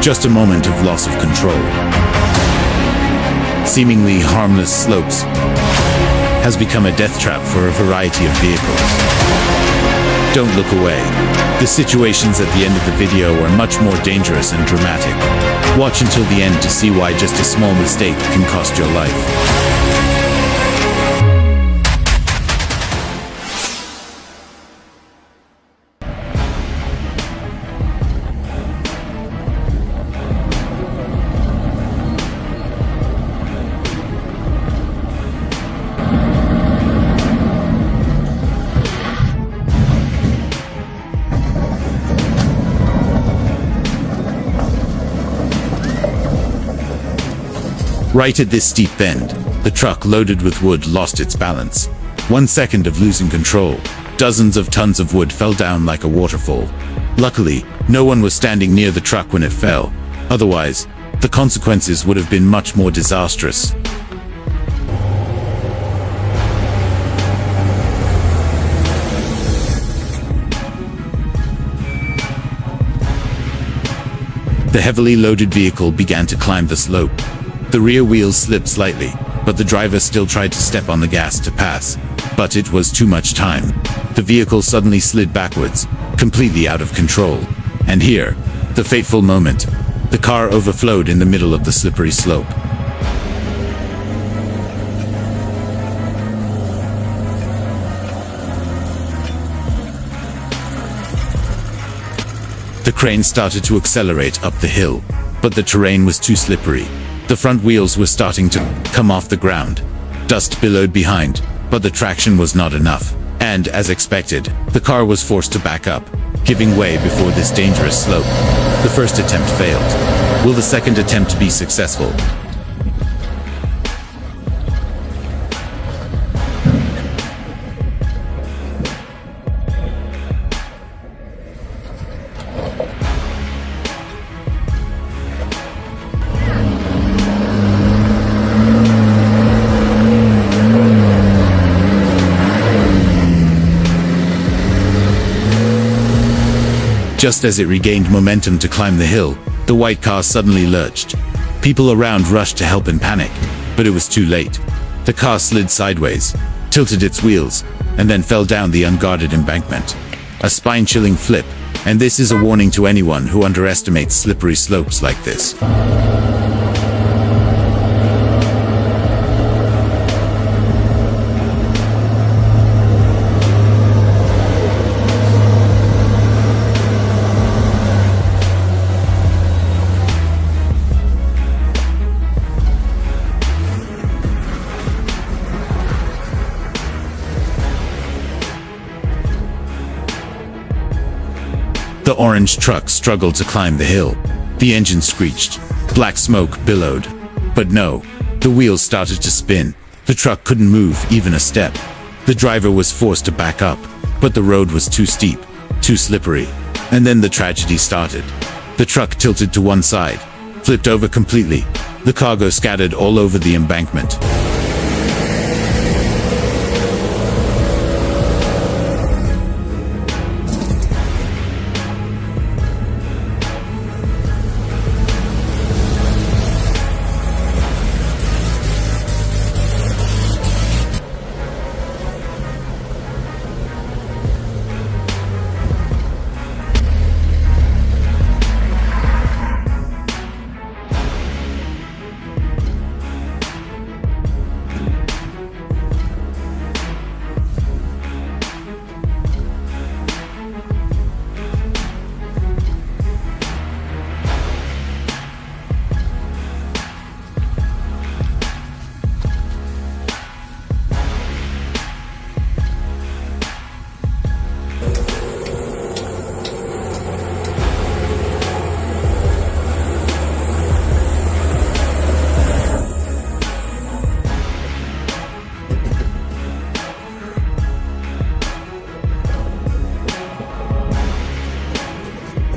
Just a moment of loss of control. Seemingly harmless slopes has become a death trap for a variety of vehicles. Don't look away. The situations at the end of the video are much more dangerous and dramatic. Watch until the end to see why just a small mistake can cost your life. Right at this steep bend, the truck loaded with wood lost its balance. 1 second of losing control, dozens of tons of wood fell down like a waterfall. Luckily, no one was standing near the truck when it fell. Otherwise, the consequences would have been much more disastrous. The heavily loaded vehicle began to climb the slope. The rear wheels slipped slightly, but the driver still tried to step on the gas to pass. But it was too much time. The vehicle suddenly slid backwards, completely out of control. And here, the fateful moment. The car overflowed in the middle of the slippery slope. The crane started to accelerate up the hill, but the terrain was too slippery. The front wheels were starting to come off the ground. Dust billowed behind, but the traction was not enough. And, as expected, the car was forced to back up, giving way before this dangerous slope. The first attempt failed. Will the second attempt be successful? Just as it regained momentum to climb the hill, the white car suddenly lurched. People around rushed to help in panic, but it was too late. The car slid sideways, tilted its wheels, and then fell down the unguarded embankment. A spine-chilling flip, and this is a warning to anyone who underestimates slippery slopes like this. The orange truck struggled to climb the hill. The engine screeched. Black smoke billowed. But no, the wheels started to spin. The truck couldn't move even a step. The driver was forced to back up, but the road was too steep, too slippery. And then the tragedy started. The truck tilted to one side, flipped over completely. The cargo scattered all over the embankment.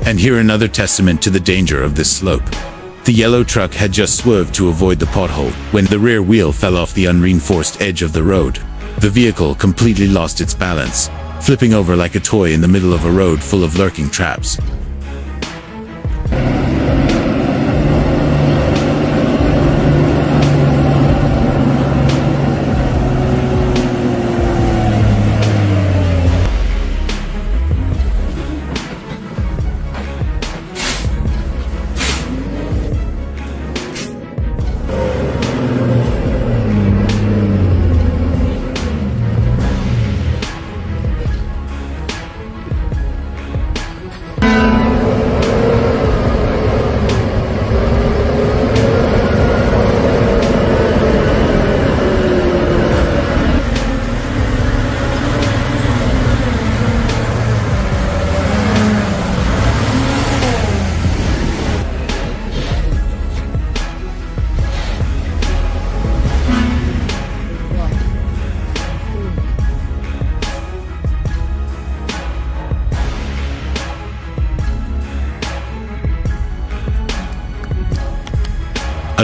And here another testament to the danger of this slope. The yellow truck had just swerved to avoid the pothole when the rear wheel fell off the unreinforced edge of the road. The vehicle completely lost its balance, flipping over like a toy in the middle of a road full of lurking traps.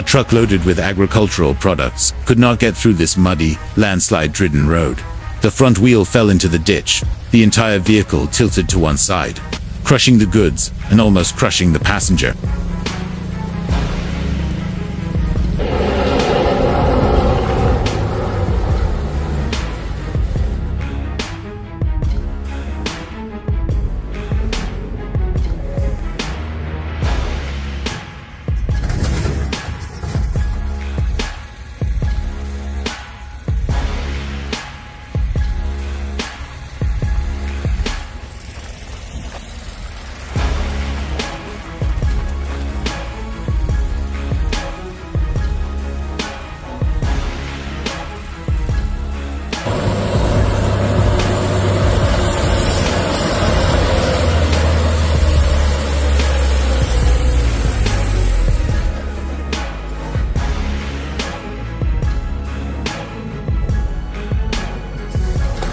A truck loaded with agricultural products could not get through this muddy, landslide-ridden road. The front wheel fell into the ditch. The entire vehicle tilted to one side, crushing the goods and almost crushing the passenger.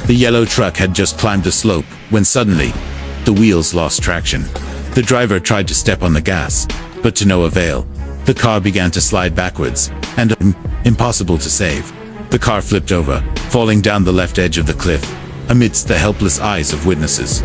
The yellow truck had just climbed the slope when suddenly, the wheels lost traction. The driver tried to step on the gas, but to no avail. The car began to slide backwards, and impossible to save. The car flipped over, falling down the left edge of the cliff, amidst the helpless eyes of witnesses.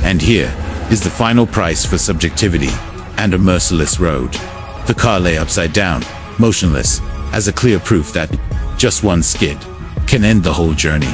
And here is the final price for subjectivity and a merciless road. The car lay upside down, motionless, as a clear proof that just one skid can end the whole journey.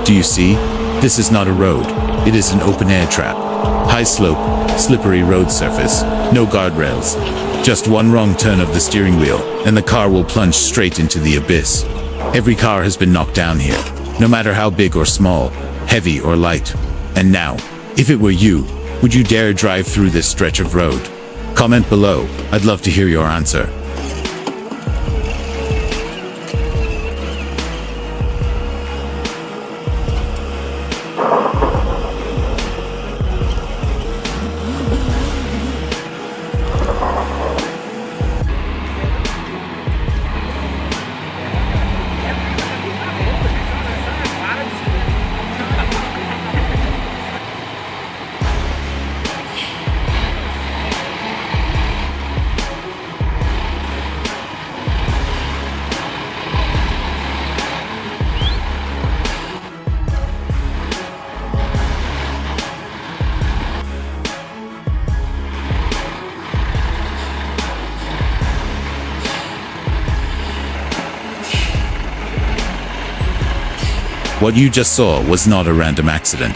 Do you see? This is not a road. It is an open-air trap. High slope, slippery road surface, no guardrails. Just one wrong turn of the steering wheel, and the car will plunge straight into the abyss. Every car has been knocked down here, no matter how big or small, heavy or light. And now, if it were you, would you dare drive through this stretch of road? Comment below. I'd love to hear your answer. What you just saw was not a random accident.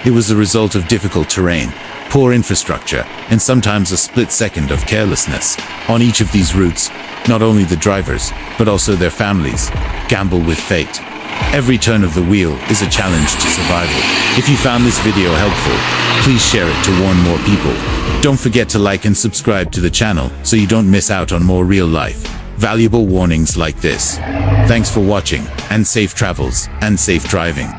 It was the result of difficult terrain, poor infrastructure, and sometimes a split second of carelessness. On each of these routes, not only the drivers, but also their families, gamble with fate. Every turn of the wheel is a challenge to survival. If you found this video helpful, please share it to warn more people. Don't forget to like and subscribe to the channel so you don't miss out on more real-life, valuable warnings like this. Thanks for watching, and safe travels, and safe driving.